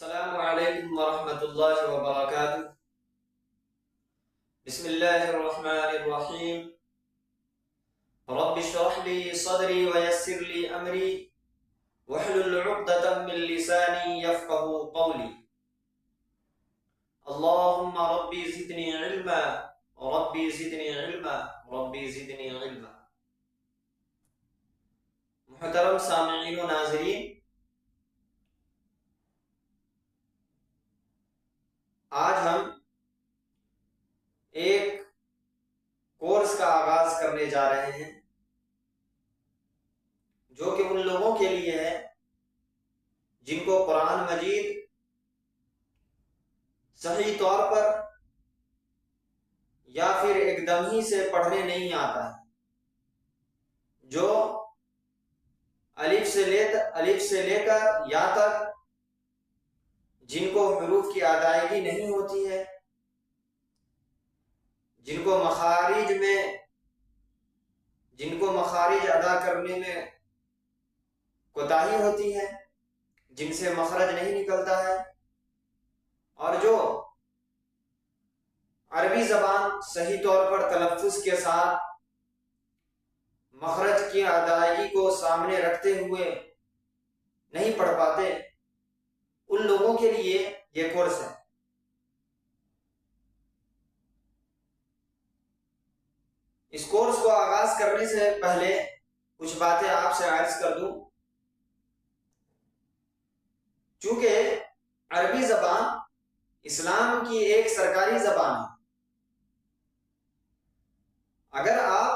السلام علیکم ورحمۃ اللہ وبرکاتہ۔ بسم اللہ الرحمن الرحیم۔ رب اشرح لی صدری ویسر لی امری واحلل عقدۃ من لسانی یفقہوا قولی۔ اللہم ربی زدنی علما ربی زدنی علما ربی زدنی علما۔ محترم سامعین و ناظرین، آج ہم ایک کورس کا آغاز کرنے جا رہے ہیں جو کہ ان لوگوں کے لیے ہے جن کو قرآن مجید صحیح طور پر یا پھر ایک دم ہی سے پڑھنے نہیں آتا ہے، جو الف سے لے کر یا تک جن کو حروف کی ادائیگی نہیں ہوتی ہے، جن کو مخارج ادا کرنے میں کوتاہی ہوتی ہے، جن سے مخرج نہیں نکلتا ہے، اور جو عربی زبان صحیح طور پر تلفظ کے ساتھ مخرج کی ادائیگی کو سامنے رکھتے ہوئے نہیں پڑھ پاتے، ان لوگوں کے لیے یہ کورس ہے۔ اس کورس کو آغاز کرنے سے پہلے کچھ باتیں آپ سے عرض کر دوں۔ چونکہ عربی زبان اسلام کی ایک سرکاری زبان ہے، اگر آپ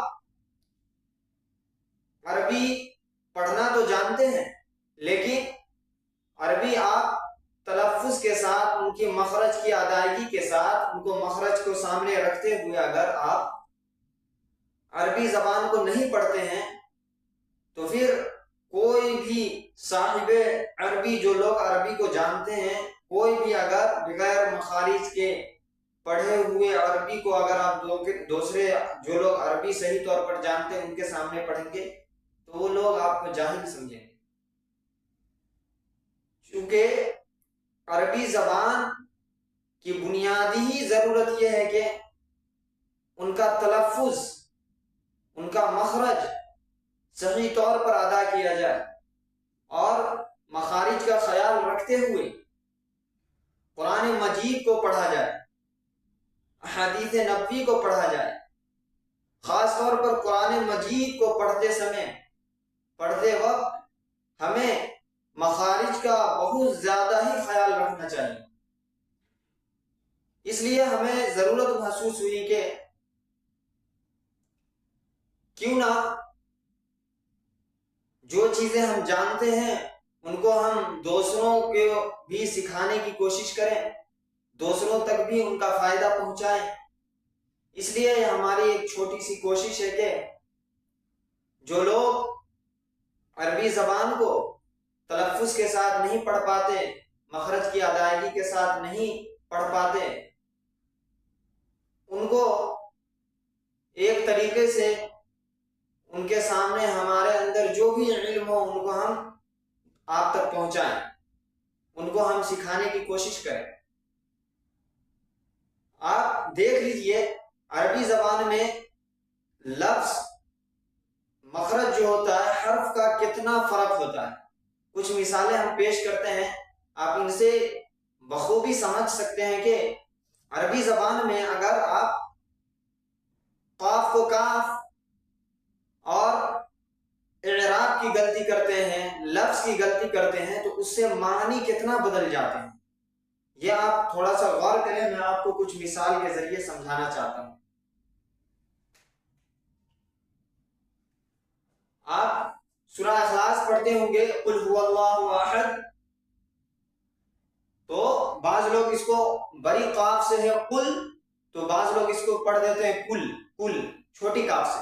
عربی پڑھنا تو جانتے ہیں لیکن عربی آپ تلفظ کے ساتھ ان کی مخرج کی ادائیگی کے ساتھ ان کو مخرج کو سامنے رکھتے ہوئے اگر آپ عربی زبان کو نہیں پڑھتے ہیں تو پھر کوئی بھی صاحب عربی، جو لوگ عربی کو جانتے ہیں، کوئی بھی اگر بغیر مخارج کے پڑھے ہوئے عربی کو اگر آپ دوسرے جو لوگ عربی صحیح طور پر جانتے ہیں ان کے سامنے پڑھیں گے تو وہ لوگ آپ کو جاہل سمجھیں گے، کیونکہ عربی زبان کی بنیادی ہی ضرورت یہ ہے کہ ان کا تلفظ، ان کا مخرج صحیح طور پر ادا کیا جائے، اور مخارج کا خیال رکھتے ہوئے قرآن مجید کو پڑھا جائے، احادیث نبوی کو پڑھا جائے۔ خاص طور پر قرآن مجید کو پڑھتے وقت ہمیں مخارج کا بہت زیادہ ہی خیال رکھنا چاہیے۔ اس لیے ہمیں ضرورت محسوس ہوئی کہ کیوں نہ جو چیزیں ہم جانتے ہیں ان کو ہم دوسروں کو بھی سکھانے کی کوشش کریں، دوسروں تک بھی ان کا فائدہ پہنچائیں۔ اس لیے ہماری ایک چھوٹی سی کوشش ہے کہ جو لوگ عربی زبان کو تلفظ کے ساتھ نہیں پڑھ پاتے، مخرج کی ادائیگی کے ساتھ نہیں پڑھ پاتے، ان کو ایک طریقے سے ان کے سامنے ہمارے اندر جو بھی علم ہو ان کو ہم آپ تک پہنچائیں، ان کو ہم سکھانے کی کوشش کریں۔ آپ دیکھ لیجئے عربی زبان میں لفظ، مخرج جو ہوتا ہے، حرف کا کتنا فرق ہوتا ہے۔ کچھ مثالیں ہم پیش کرتے ہیں، آپ ان سے بخوبی سمجھ سکتے ہیں کہ عربی زبان میں اگر آپ قاف کو کاف اور اعراب کی غلطی کرتے ہیں، لفظ کی غلطی کرتے ہیں تو اس سے معنی کتنا بدل جاتے ہیں۔ یہ آپ تھوڑا سا غور کریں، میں آپ کو کچھ مثال کے ذریعے سمجھانا چاہتا ہوں۔ آپ سورہ اخلاص پڑھتے ہوں گے، قل هو اللہ احد، تو بعض لوگ اس کو بڑی قاف سے ہے قل، تو بعض لوگ اس کو پڑھ دیتے ہیں کل چھوٹی قاف سے،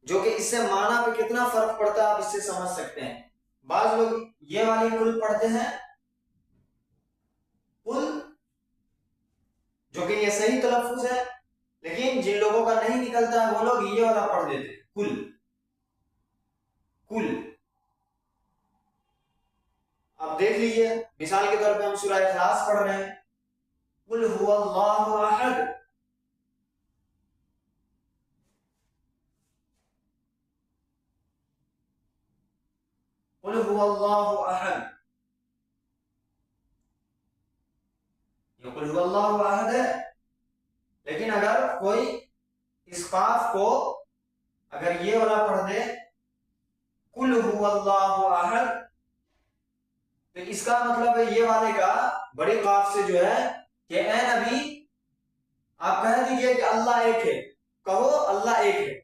جو کہ اس سے معنی پہ کتنا فرق پڑتا ہے آپ اس سے سمجھ سکتے ہیں۔ بعض لوگ یہ والی کل پڑھتے ہیں کل، جو کہ یہ صحیح تلفظ ہے، لیکن جن لوگوں کا نہیں نکلتا ہے وہ لوگ یہ والا پڑھ دیتے ہیں کل۔ اب دیکھ لیجئے، مثال کے طور پہ ہم سورہ اخلاص پڑھ رہے ہیں، قل هو اللہ احد، قل هو اللہ احد، یہ قل هو اللہ احد ہے. لیکن اگر کوئی اس قاف کو اگر یہ والا پڑھ دے قل هو اللہ احد، تو اس کا مطلب ہے یہ والے کا بڑی قاف سے جو ہے کہ اے نبی آپ کہہ دیجئے کہ اللہ ایک ہے، کہو اللہ ایک ہے.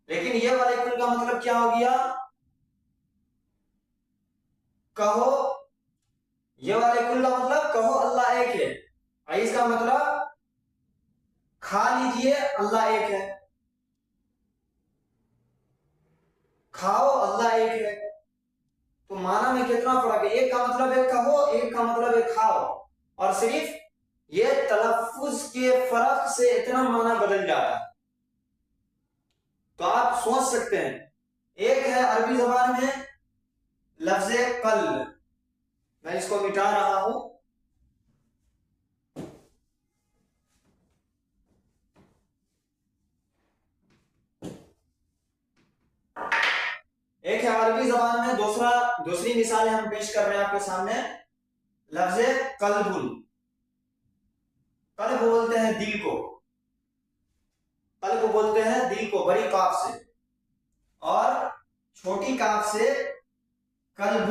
لیکن یہ والے کل کا مطلب کیا ہو گیا؟ کہو، یہ والے کل کا مطلب کہو اللہ ایک ہے، اور اس کا مطلب کھا لیجئے اللہ ایک ہے، کھاؤ اللہ ایک ہے. تو معنی میں کتنا فرق ہے، ایک کا مطلب ہے کہو، ایک کا مطلب ہے کھاؤ، اور صرف یہ تلفظ کے فرق سے اتنا معنی بدل جاتا ہے. تو آپ سوچ سکتے ہیں، ایک ہے عربی زبان میں لفظ قل، میں اس کو مٹا رہا ہوں، ایک ہے عربی زبان میں، دوسری مثالیں ہم پیش کر رہے ہیں آپ کے سامنے. لفظ قلب، قلب بولتے ہیں دل کو، قلب بولتے ہیں دل کو بڑی قاف سے، اور چھوٹی قاف سے قلب.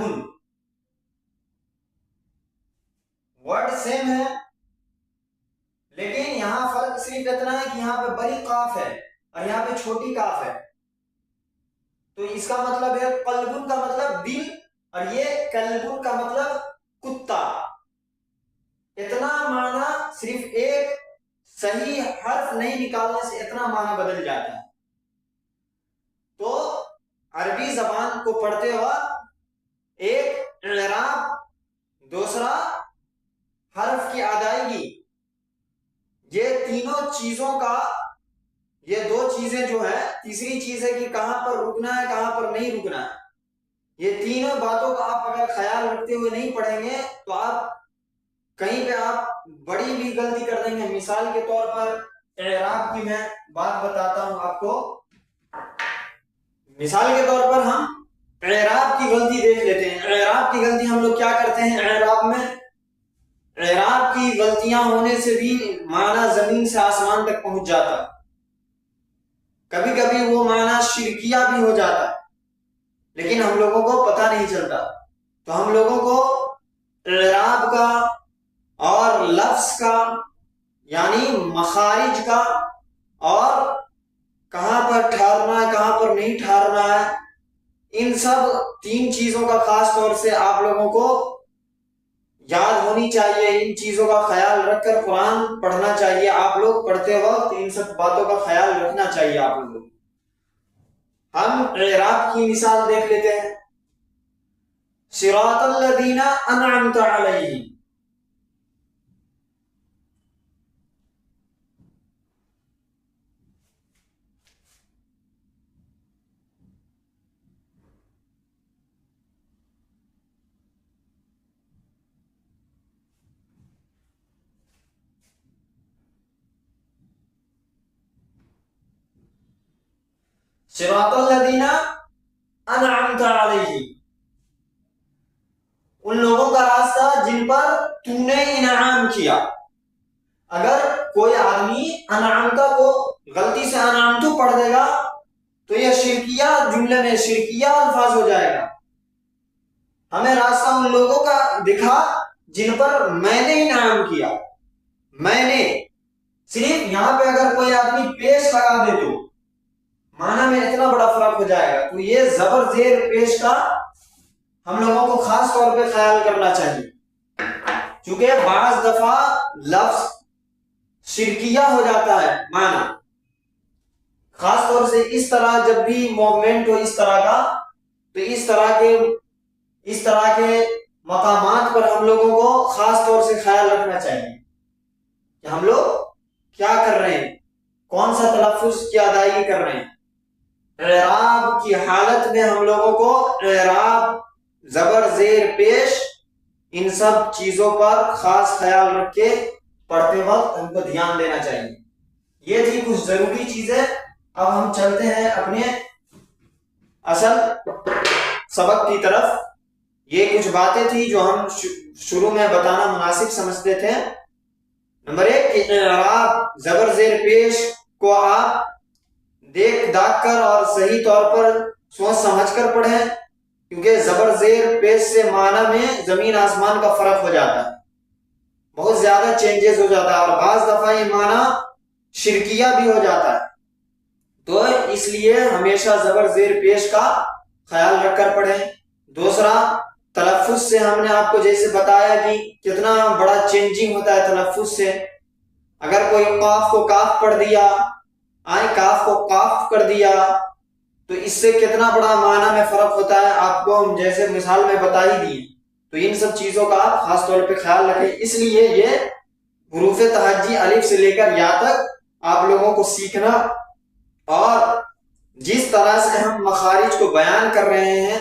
ورڈ سیم ہے، لیکن یہاں فرق صرف اتنا ہے کہ یہاں پہ بڑی قاف ہے اور یہاں پہ چھوٹی قاف ہے. تو اس کا مطلب ہے قلبن کا مطلب دل، اور یہ قلبن کا مطلب کتا. اتنا معنی صرف ایک صحیح حرف نہیں نکالنے سے اتنا معنی بدل جاتا ہے. تو عربی زبان کو پڑھتے وقت ایک اعراب، دوسرا حرف کی ادائیگی، یہ تینوں چیزوں کا، یہ دو چیزیں جو ہے، تیسری چیز ہے کہ کہاں پر رکنا ہے کہاں پر نہیں رکنا ہے. یہ تینوں باتوں کا آپ اگر خیال رکھتے ہوئے نہیں پڑھیں گے تو آپ کہیں پہ آپ بڑی بھی غلطی کر دیں گے. مثال کے طور پر اعراب کی میں بات بتاتا ہوں آپ کو. مثال کے طور پر ہم اعراب کی غلطی دیکھ لیتے ہیں. اعراب کی غلطی ہم لوگ کیا کرتے ہیں اعراب میں؟ اعراب کی غلطیاں ہونے سے بھی معنی زمین سے آسمان تک پہنچ جاتا ہے. کبھی کبھی وہ معنی شرکیہ بھی ہو جاتا ہے، لیکن ہم لوگوں کو پتہ نہیں چلتا. تو ہم لوگوں کو اعراب کا اور لفظ کا، یعنی مخارج کا، اور کہاں پر ٹھہرنا ہے کہاں پر نہیں ٹھہرنا ہے، ان سب تین چیزوں کا خاص طور سے آپ لوگوں کو یاد ہونی چاہیے. ان چیزوں کا خیال رکھ کر قرآن پڑھنا چاہیے. آپ لوگ پڑھتے وقت ان سب باتوں کا خیال رکھنا چاہیے آپ لوگوں کو. ہم اعراب کی مثال دیکھ لیتے ہیں. صراط الذین انعمت علیہم، صراط الذین انعمت علیہم، ان لوگوں کا راستہ جن پر تو نے انعام کیا. اگر کوئی آدمی انعامتا کو غلطی سے انعامتو پڑھ دے گا تو یہ شرکیہ جملے میں شرکیہ الفاظ ہو جائے گا. ہمیں راستہ ان لوگوں کا دکھا جن پر میں نے انعام کیا. میں نے صرف یہاں پہ اگر کوئی آدمی پیش لگا دے تو معنی میں اتنا بڑا فرق ہو جائے گا. تو یہ زبر زیر پیش کا ہم لوگوں کو خاص طور پہ خیال کرنا چاہیے، چونکہ بعض دفعہ لفظ شرکیہ ہو جاتا ہے معنی، خاص طور سے اس طرح جب بھی موومنٹ ہو اس طرح کا، تو اس طرح کے مقامات پر ہم لوگوں کو خاص طور سے خیال رکھنا چاہیے کہ ہم لوگ کیا کر رہے ہیں، کون سا تلفظ کی ادائیگی کر رہے ہیں. اعراب کی حالت میں ہم لوگوں کو اعراب زبر زیر پیش، ان سب چیزوں پر خاص خیال رکھ کے پڑھتے وقت ہم کو دھیان دینا چاہیے۔ یہ تھی کچھ ضروری چیزیں۔ اب ہم چلتے ہیں اپنے اصل سبق کی طرف۔ یہ کچھ باتیں تھی جو ہم شروع میں بتانا مناسب سمجھتے تھے۔ نمبر 1 کہ اعراب زبر زیر پیش کو آپ دیکھ داکھ کر اور صحیح طور پر سوچ سمجھ کر پڑھیں، کیونکہ زبر زیر پیش سے معنی میں زمین آسمان کا فرق ہو جاتا ہے، بہت زیادہ چینجز ہو جاتا ہے، اور بعض دفعہ یہ معنی شرکیہ بھی ہو جاتا ہے۔ تو اس لیے ہمیشہ زبر زیر پیش کا خیال رکھ کر پڑھیں۔ دوسرا، تلفظ سے ہم نے آپ کو جیسے بتایا کہ کتنا بڑا چینجنگ ہوتا ہے تلفظ سے۔ اگر کوئی قاف کو کاف پڑھ دیا، کاف کو قاف کر دیا، تو اس سے کتنا بڑا معنی میں فرق ہوتا ہے، آپ کو ہم جیسے مثال میں بتا ہی دی۔ تو ان سب چیزوں کا آپ خاص طور پہ خیال رکھیں۔ اس لیے یہ حروف تہجی الف سے لے کر یا تک آپ لوگوں کو سیکھنا، اور جس طرح سے ہم مخارج کو بیان کر رہے ہیں،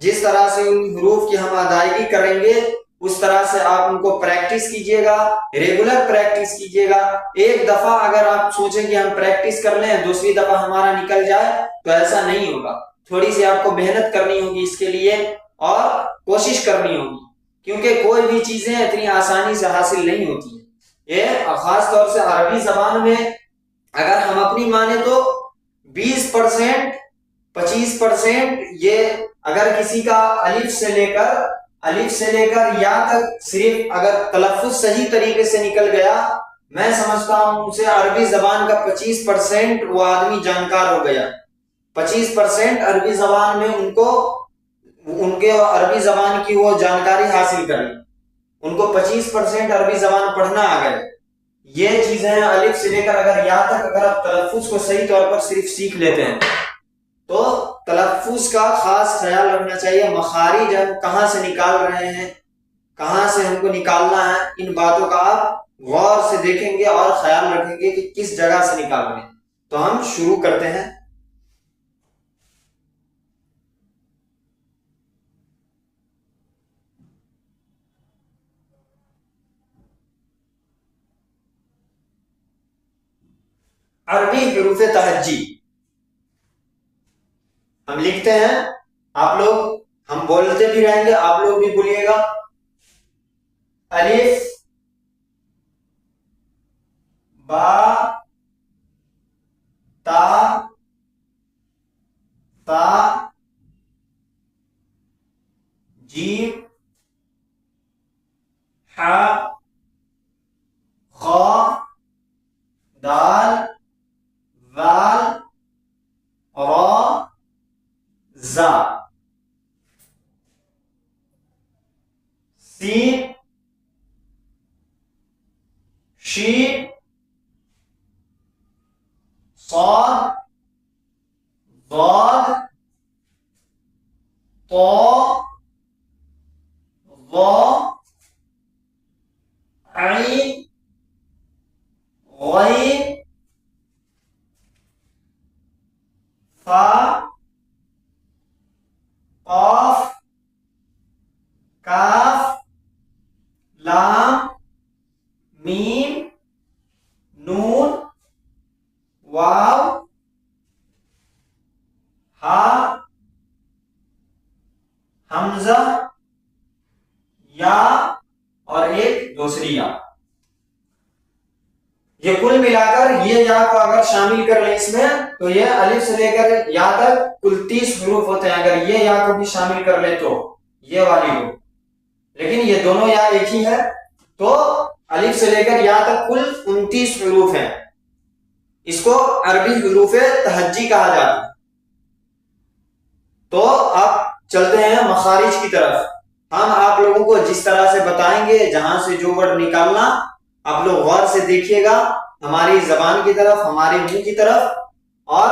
جس طرح سے ان حروف کی ہم ادائیگی کریں گے، اس طرح سے آپ ان کو پریکٹس کیجئے گا، ریگولر پریکٹس کیجئے گا۔ ایک دفعہ اگر آپ سوچیں کہ ہم پریکٹس کر لیں، دوسری دفعہ ہمارا نکل جائے، تو ایسا نہیں ہوگا۔ تھوڑی سی آپ کو محنت کرنی ہوگی اس کے لیے، اور کوشش کرنی ہوگی، کیونکہ کوئی بھی چیزیں اتنی آسانی سے حاصل نہیں ہوتی ہیں۔ یہ خاص طور سے عربی زبان میں اگر ہم اپنی مانیں تو 20% 25% یہ اگر کسی کا الف سے لے کر یا تک صرف اگر تلفظ صحیح طریقے سے نکل گیا، میں سمجھتا ہوں اسے عربی زبان کا 25% وہ آدمی جانکار ہو گیا۔ 25% عربی زبان میں ان کے عربی زبان کی وہ جانکاری حاصل کر لی، ان کو 25% عربی زبان پڑھنا آ گئے۔ یہ چیزیں الف سے لے کر اگر یا تک اگر آپ تلفظ کو صحیح طور پر صرف سیکھ لیتے ہیں، تو تلفظ کا خاص خیال رکھنا چاہیے۔ مخارج ہم کہاں سے نکال رہے ہیں، کہاں سے ہم کو نکالنا ہے، ان باتوں کا آپ غور سے دیکھیں گے اور خیال رکھیں گے کہ کس جگہ سے نکال رہے ہیں۔ تو ہم شروع کرتے ہیں۔ عربی حروف تہجی ہم لکھتے ہیں، آپ لوگ ہم بولتے بھی رہیں گے، آپ لوگ بھی بولیے گا۔ الف، با، تا، تا، جیم، حا، خا، دال، ذال، را، زا، سین، شین، صاد، ضاد، طا، ظا، عین، غین، فا، قاف، کاف، لام، میم، نون، واو، ہا، حمزہ، یا، اور ایک دوسری یا۔ یہ کل ملا کر یہ یا کو اگر شامل کر لیں اس میں، تو یہ الف سے لے کر یا تک کل 30 حروف ہوتے ہیں۔ اگر یہ یا کو بھی شامل کر لیں تو یہ والی ہو، لیکن یہ دونوں یا ایک ہی ہے، تو الف سے لے کر یا تک کل 29 حروف ہیں۔ اس کو عربی حروف تہجی کہا جاتا ہے۔ تو آپ چلتے ہیں مخارج کی طرف۔ ہم آپ لوگوں کو جس طرح سے بتائیں گے، جہاں سے جو ورڈ نکالنا، آپ لوگ غور سے دیکھیے گا ہماری زبان کی طرف، ہمارے منہ کی طرف، اور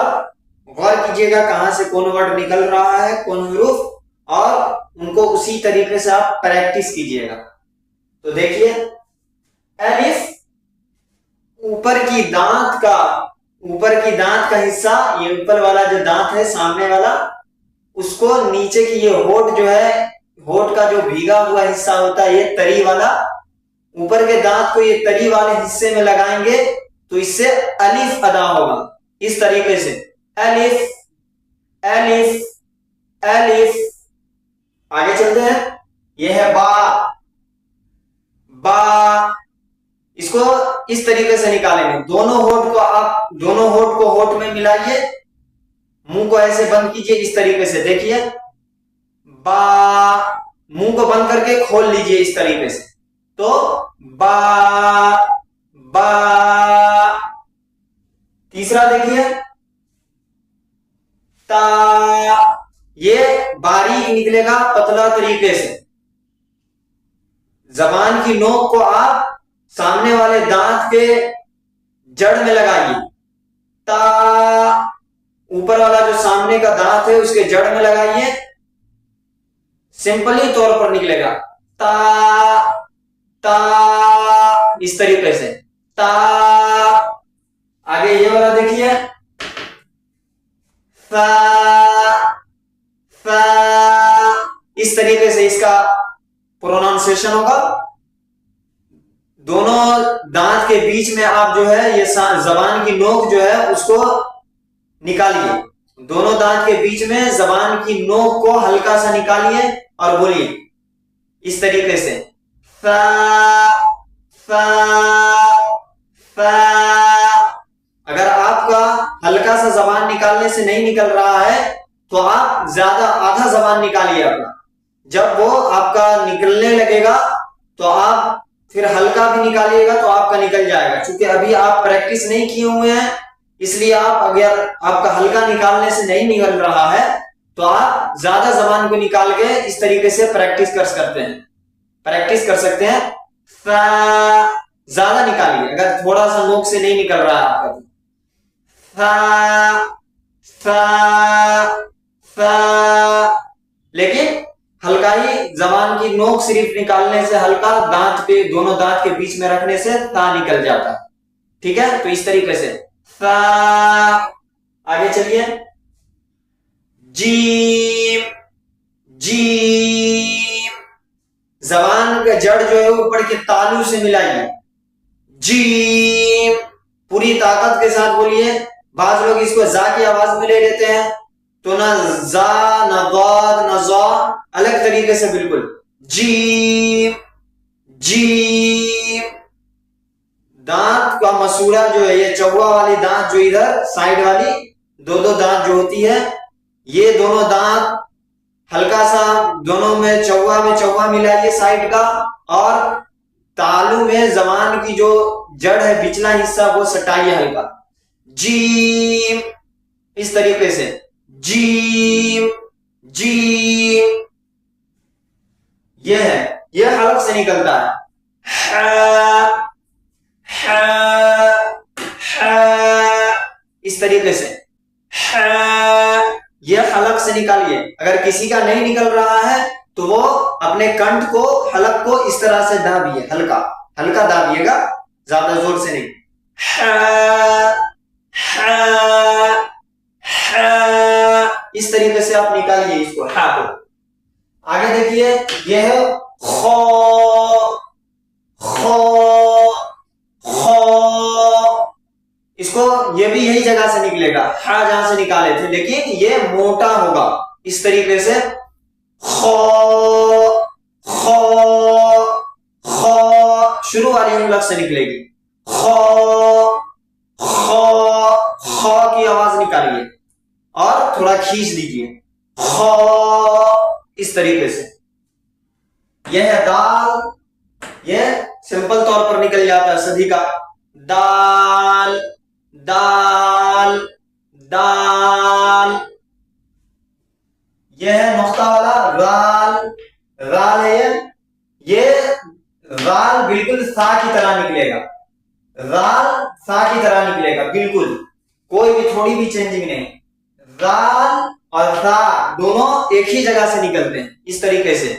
غور کیجیے گا کہاں سے کون ورڈ نکل رہا ہے، کون حروف، اور ان کو اسی طریقے سے آپ پریکٹس کیجیے گا۔ تو دیکھیے، الف اوپر کی دانت کا حصہ، یہ اوپر والا جو دانت ہے سامنے والا، اس کو نیچے کی یہ ہونٹ جو ہے، ہونٹ کا جو بھیگا ہوا حصہ ہوتا ہے یہ تری والا، اوپر کے دانت کو یہ تری والے حصے میں لگائیں گے تو اس سے الف ادا ہوگا، اس طریقے سے الف الف الف۔ آگے چلتے ہیں، یہ ہے با، با، اس کو اس طریقے سے نکالیں گے، دونوں ہونٹ کو آپ دونوں ہونٹ کو ہونٹ میں ملائیے، منہ کو ایسے بند کیجئے اس طریقے سے، دیکھیے با، منہ کو بند کر کے کھول لیجئے اس طریقے سے، تو با با۔ تیسرا دیکھیے تا، یہ باریک نکلے گا پتلا طریقے سے، زبان کی نوک کو آپ سامنے والے دانت کے جڑ میں لگائیے، تا، اوپر والا جو سامنے کا دانت ہے اس کے جڑ میں لگائیے، سمپلی طور پر نکلے گا تا تا، اس طریقے سے تا۔ آگے یہ والا دیکھیے فا، فا، اس طریقے سے اس کا پروننسیشن ہوگا، دونوں دانت کے بیچ میں آپ جو ہے یہ زبان کی نوک جو ہے اس کو نکالیے، دونوں دانت کے بیچ میں زبان کی نوک کو ہلکا سا نکالیے اور بولیے اس طریقے سے فا فا فا۔ اگر آپ کا ہلکا سا زبان نکالنے سے نہیں نکل رہا ہے تو آپ زیادہ آدھا زبان نکالیے اپنا، جب وہ آپ کا نکلنے لگے گا تو آپ پھر ہلکا بھی نکالیے گا تو آپ کا نکل جائے گا، چونکہ ابھی آپ پریکٹس نہیں کیے ہوئے ہیں، اس لیے آپ اگر آپ کا ہلکا نکالنے سے نہیں نکل رہا ہے تو آپ زیادہ زبان کو نکال کے اس طریقے سے پریکٹس کر سکتے ہیں۔ فا، زیادہ نکالیے اگر تھوڑا سا نوک سے نہیں نکل رہا ہے آپ کا، فا فا فا، لیکن ہلکا ہی زبان کی نوک صرف نکالنے سے ہلکا، دانت پہ دونوں دانت کے بیچ میں رکھنے سے تا نکل جاتا ہے، ٹھیک ہے؟ تو اس طریقے سے فا۔ آگے چلیے، جیم، جیم، زبان کا جڑ جو ہے اوپر کے تالو سے ملائیے، جیم، پوری طاقت کے ساتھ بولیے، بعض لوگ اس کو زا کی آواز میں لے لیتے ہیں تو نہ زا نہ ضاد نہ زا، الگ طریقے سے بالکل جیم جیم۔ دانت کا مسوڑا جو ہے یہ چوا والی دانت جو ادھر سائیڈ والی دو دانت جو ہوتی ہے، یہ دونوں دانت ہلکا سا دونوں میں چوا ملائیے سائیڈ کا، اور تالو میں زبان کی جو جڑ ہے پچھلا حصہ وہ سٹائیے ہلکا، جیم، اس طریقے سے جیم جیم۔ یہ ہے، یہ حلق سے نکلتا ہے، اس طریقے سے یہ حلق سے نکالیے۔ اگر کسی کا نہیں نکل رہا ہے تو وہ اپنے کنٹھ کو حلق کو اس طرح سے دابیے، ہلکا ہلکا دابیے گا، زیادہ زور سے نہیں، اس طریقے سے آپ نکالیے اس کو، ہا کو۔ آگے دیکھیے، یہ ہے خو، خو، خو، اس کو یہ بھی یہی جگہ سے نکلے گا، ہا جہاں سے نکالے تھے، لیکن یہ موٹا ہوگا اس طریقے سے، خو، خو، خو، شروع والی حلق سے نکلے گی، خو، خو، خو کی آواز نکالیے اور تھوڑا کھینچ دیجیے، خو، اس طریقے سے۔ یہ ہے دال، یہ سمپل طور پر نکل جاتا ہے سبھی کا، دال دال دال۔ یہ ہے نقطہ والا رال، رال ہے یہ رال بالکل سا کی طرح نکلے گا، رال سا کی طرح نکلے گا، بالکل کوئی بھی تھوڑی بھی چینجنگ نہیں، رال اور را دونوں ایک ہی جگہ سے نکلتے ہیں، اس طریقے سے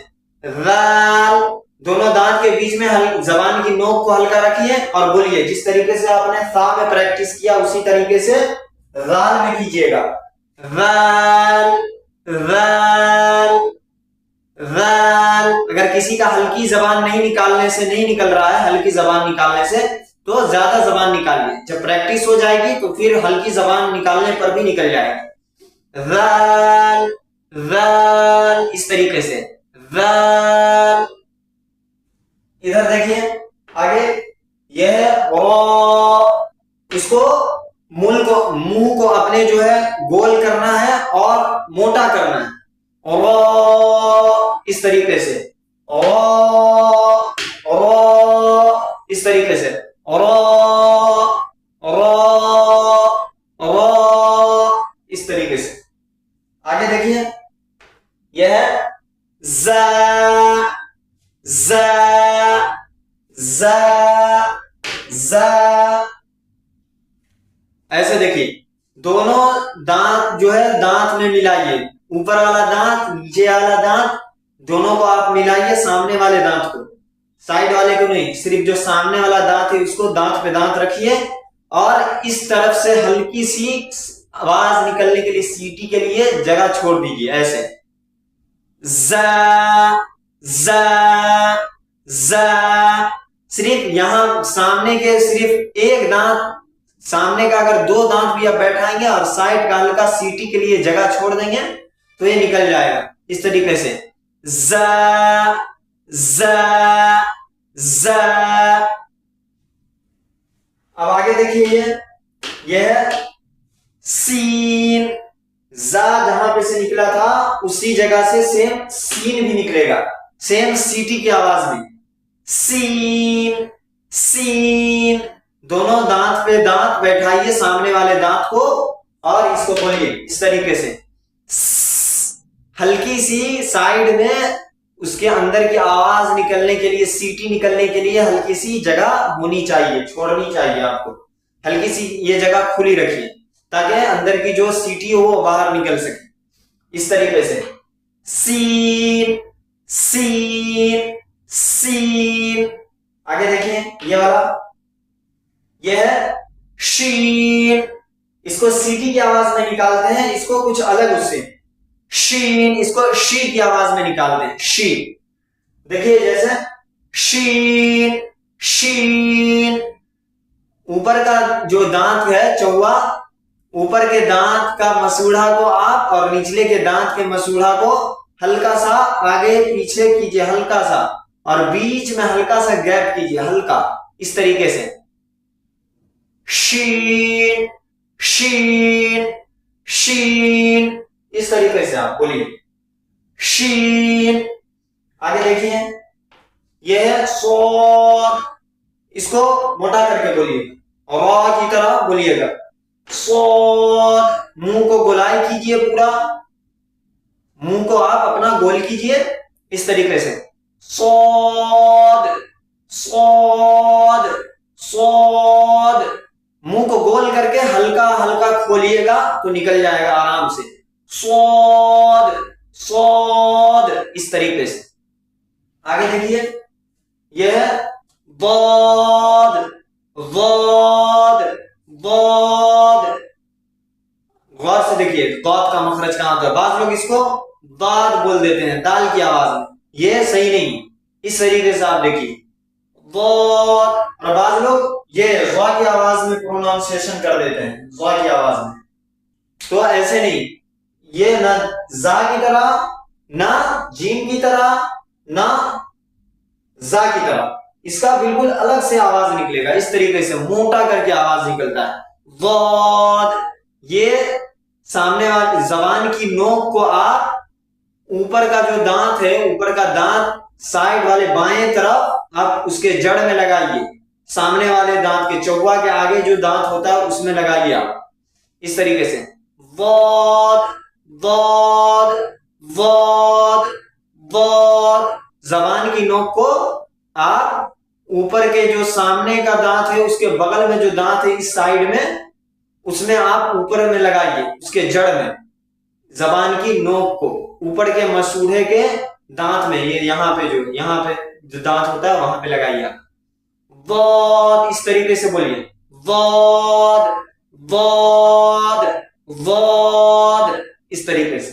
رال، دونوں دانت کے بیچ میں زبان کی نوک کو ہلکا رکھیے اور بولیے، جس طریقے سے آپ نے سا میں پریکٹس کیا اسی طریقے سے رال میں کیجیے گا، رال ذال ذال. اگر کسی کا ہلکی زبان نہیں نکالنے سے نہیں نکل رہا ہے، ہلکی زبان نکالنے سے، تو زیادہ زبان نکالیے. جب پریکٹس ہو جائے گی تو پھر ہلکی زبان نکالنے پر بھی نکل جائے گی. ذال ذال اس طریقے سے. ذال. ادھر دیکھیے آگے، یہ ہے اس کو منہ کو اپنے جو ہے گول کرنا ہے اور موٹا کرنا ہے. اس طریقے سے. اس طریقے سے. اس طریقے سے. آگے دیکھیے، یہ ہے زا زا زا زا. ایسے دیکھیے، دونوں دانت جو ہے دانت میں ملائیے، اوپر والا دانت نیچے والا دانت دونوں کو آپ ملائیے، سامنے والے دانت کو، سائڈ والے کو نہیں، صرف جو سامنے والا دانت ہے اس کو دانت پہ دانت رکھیے اور اس طرف سے ہلکی سی آواز نکلنے کے لیے سیٹی کے لیے جگہ چھوڑ دیجیے. ایسے زا زا زا. صرف یہاں سامنے کے صرف ایک دانت، سامنے کا اگر دو دانت بھی آپ بیٹھائیں گے اور سائڈ کا ہلکا سیٹی کے لیے جگہ چھوڑ دیں گے تو یہ نکل جائے گا اس طریقے سے. زا زا زا. اب آگے دیکھیے، یہ ہے سین. زا جہاں پہ سے نکلا تھا اسی جگہ سے سیم سین بھی نکلے گا، سیم سیٹی کی آواز میں. سین سین. دونوں دانت پہ دانت بیٹھائیے، سامنے والے دانت کو، اور اس کو بولیے اس طریقے سے. ہلکی سی سائڈ میں اس کے اندر کی آواز نکلنے کے لیے، سیٹی نکلنے کے لیے ہلکی سی جگہ ہونی چاہیے، چھوڑنی چاہیے آپ کو. ہلکی سی یہ جگہ کھلی رکھیے تاکہ اندر کی جو سیٹی ہو وہ باہر نکل سکے. اس طریقے سے. سین سین سین. آگے دیکھیں یہ والا، یہ ہے شین. اس کو سیٹی کی آواز میں نکالتے ہیں، اس کو کچھ الگ اس سے. شین، اس کو شی کی آواز میں نکالتے ہیں. شی. دیکھیے جیسے شین شین. اوپر کا جو دانت ہے چوا، اوپر کے دانت کا مسوڑھا کو آپ اور نچلے کے دانت کے مسوڑھا کو ہلکا سا آگے پیچھے کیجیے، ہلکا سا، اور بیچ میں ہلکا سا گیپ کیجیے، ہلکا، اس طریقے سے. شین شین شین. اس طریقے سے آپ بولیے شین. آگے دیکھیے، یہ ہے صاد. اس کو موٹا کر کے بولیے، را کی طرح بولیے گا. صاد. منہ کو گولائی کیجیے، پورا منہ کو آپ اپنا گول کیجیے اس طریقے سے. صاد صاد صاد. منہ کو گول کر کے ہلکا ہلکا کھولیے گا تو نکل جائے گا آرام سے. صاد صاد. اس طریقے سے. آگے دیکھیے، یہ ہے ضاد ضاد ضاد. غور سے دیکھیے ضاد کا مخرج کہاں ہوتا ہے. بعض لوگ اس کو ضاد بول دیتے ہیں دال کی آواز میں، یہ صحیح نہیں. اس طریقے سے آپ دیکھیے ضاد. اور بعض لوگ یہ ضا کی آواز میں پروناؤنسیشن کر دیتے ہیں، ضا کی آواز میں. تو ایسے نہیں، یہ نہ زا کی طرح، نہ جیم کی طرح، نہ زا کی طرح. اس کا بالکل الگ سے آواز نکلے گا، اس طریقے سے موٹا کر کے آواز نکلتا ہے. ضاد. یہ سامنے والی زبان کی نوک کو آپ اوپر کا جو دانت ہے، اوپر کا دانت سائڈ والے بائیں طرف آپ اس کے جڑ میں لگائیے، سامنے والے دانت کے چوا کے آگے جو دانت ہوتا ہے اس میں لگائیے آپ اس طریقے سے. ضاد ضاد ضاد ضاد. زبان کی نوک کو آپ اوپر کے جو سامنے کا دانت ہے اس کے بغل میں جو دانت ہے اس سائڈ میں، اس میں آپ اوپر میں لگائیے، اس کے جڑ میں زبان کی نوک کو اوپر کے مسوڑھے کے دانت میں، یہ یہاں پہ جو دانت ہوتا ہے وہاں پہ لگائیے آپ. ضاد. اس طریقے سے بولیے ضاد ضاد ضاد. اس طریقے سے.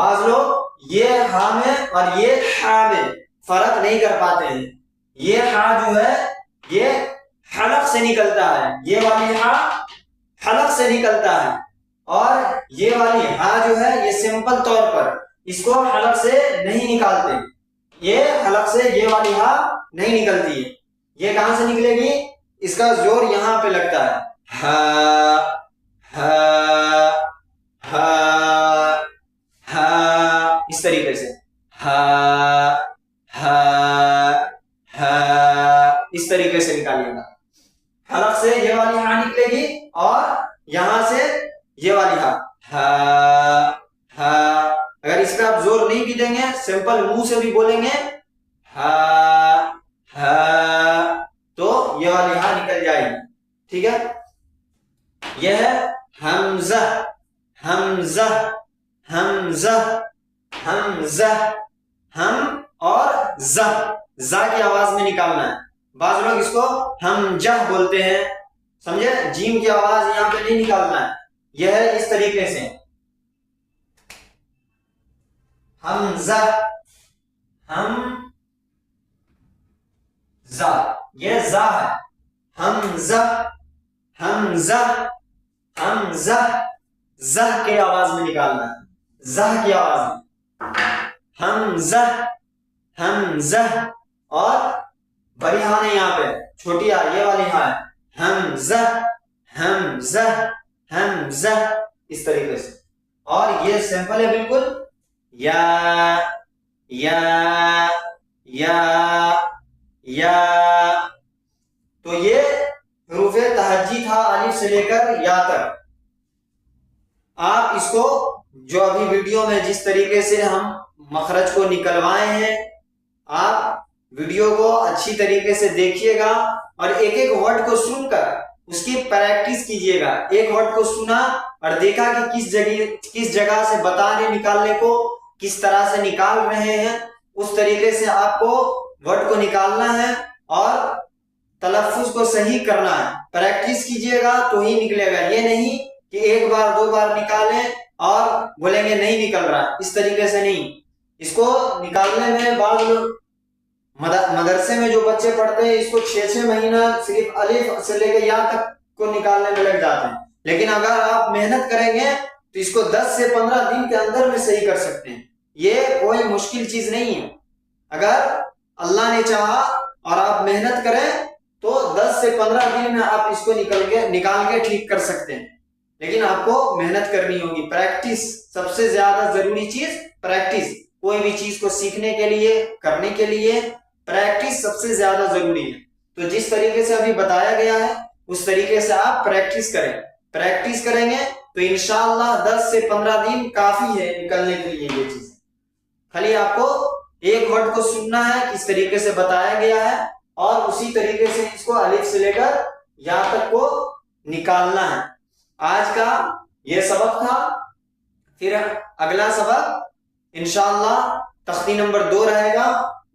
بعض لوگ یہ ہا میں اور یہ ہا میں فرق نہیں کر پاتے ہیں. یہ ہا جو ہے یہ حلق سے نکلتا ہے، یہ والی ہا حلق سے نکلتا ہے، اور یہ والی ہا جو ہے یہ سمپل طور پر اس کو حلق سے نہیں نکالتے. یہ حلق سے یہ والی ہا نہیں نکلتی ہے. یہ کہاں سے نکلے گی؟ اس کا زور یہاں پہ لگتا ہے. ہا ہا ہا ہا، اس طریقے سے ہا ہا ہا، اس طریقے سے نکالیے گا. حلق سے یہ والی ہا نکلے گی اور یہاں سے یہ والی ہا ہا ہا. اگر اس پہ آپ زور نہیں بھی دیں گے، سمپل منہ سے بھی بولیں گے ہا ہا، تو یہ والی ہا نکل جائے گی. ٹھیک ہے، یہ ہے حمزہ حمزہ حمزہ حمزہ. ہم اور زہ کی آواز میں نکالنا ہے. بعض لوگ اس کو حمجہ بولتے ہیں، سمجھے؟ جیم کی آواز یہاں پہ نہیں نکالنا ہے. یہ ہے اس طریقے سے حمزہ ہم زہ، یہ زا ہے. حمزہ حمزہ حمزہ، زہ کی آواز میں نکالنا ہے، زہ کی آواز میں. حمزہ حمزہ، اور بڑی ہاں نہیں یہاں پہ، چھوٹی ہاں یہ والی ہاں ہے. حمزہ حمزہ حمزہ، اس طریقے سے. اور یہ سمپل ہے بالکل، یا یا یا یا. تو یہ حروف تہجی تھا الف سے لے کر یا تک. آپ اس کو جو ابھی ویڈیو میں جس طریقے سے ہم مخرج کو نکلوائے ہیں، آپ ویڈیو کو اچھی طریقے سے دیکھیے گا اور ایک ایک ورڈ کو سن کر اس کی پریکٹس کیجیے گا. ایک ورڈ کو سنا اور دیکھا کہ کس جگہ سے بتا رہے نکالنے کو، کس طرح سے نکال رہے ہیں، اس طریقے سے آپ کو ورڈ کو نکالنا ہے اور تلفظ کو صحیح کرنا ہے. پریکٹس کیجیے گا تو ہی نکلے گا. یہ نہیں کہ ایک بار دو بار نکالیں اور بولیں گے نہیں نکل رہا، اس طریقے سے نہیں. اس کو نکالنے میں بعض مدرسے میں جو بچے پڑھتے ہیں اس کو 6 مہینہ صرف الف سے لے کے یا تک کو نکالنے میں لگ جاتے ہیں. لیکن اگر آپ محنت کریں گے تو اس کو 10 سے 15 دن کے اندر میں صحیح کر سکتے ہیں. یہ کوئی مشکل چیز نہیں ہے. اگر اللہ نے چاہا اور آپ محنت کریں تو 10 سے 15 دن میں آپ اس کو نکال کے ٹھیک کر سکتے ہیں. لیکن آپ کو محنت کرنی ہوگی. پریکٹس سب سے زیادہ ضروری چیز، پریکٹس. کوئی بھی چیز کو سیکھنے کے لیے، کرنے کے لیے پریکٹس سب سے زیادہ ضروری ہے. تو جس طریقے سے ابھی بتایا گیا ہے اس طریقے سے آپ پریکٹس کریں. پریکٹس کریں گے تو انشاءاللہ 10 سے 15 دن کافی ہے نکلنے کے لیے. یہ چیز خالی آپ کو ایک ورڈ کو سننا ہے کس طریقے سے بتایا گیا ہے اور اسی طریقے سے اس کو الف سے لے کر یا تک کو نکالنا ہے. آج کا یہ سبق تھا. پھر اگلا سبق انشاءاللہ تختی نمبر 2 رہے گا،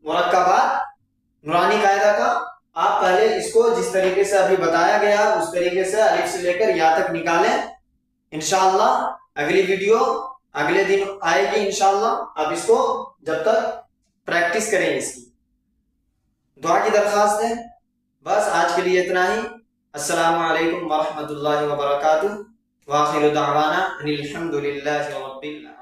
مرکبات نورانی قاعدہ کا. آپ پہلے اس کو جس طریقے سے ابھی بتایا گیا اس طریقے سے الف سے لے کر یا تک نکالیں. انشاءاللہ اگلی ویڈیو اگلے دن آئے گی. انشاءاللہ آپ اس کو جب تک پریکٹس کریں اس کی. دعا کی درخواست ہے. بس آج کے لیے اتنا ہی. السلام علیکم ورحمۃ اللہ وبرکاتہ. وآخر دعوانا ان الحمد للہ رب العالمین.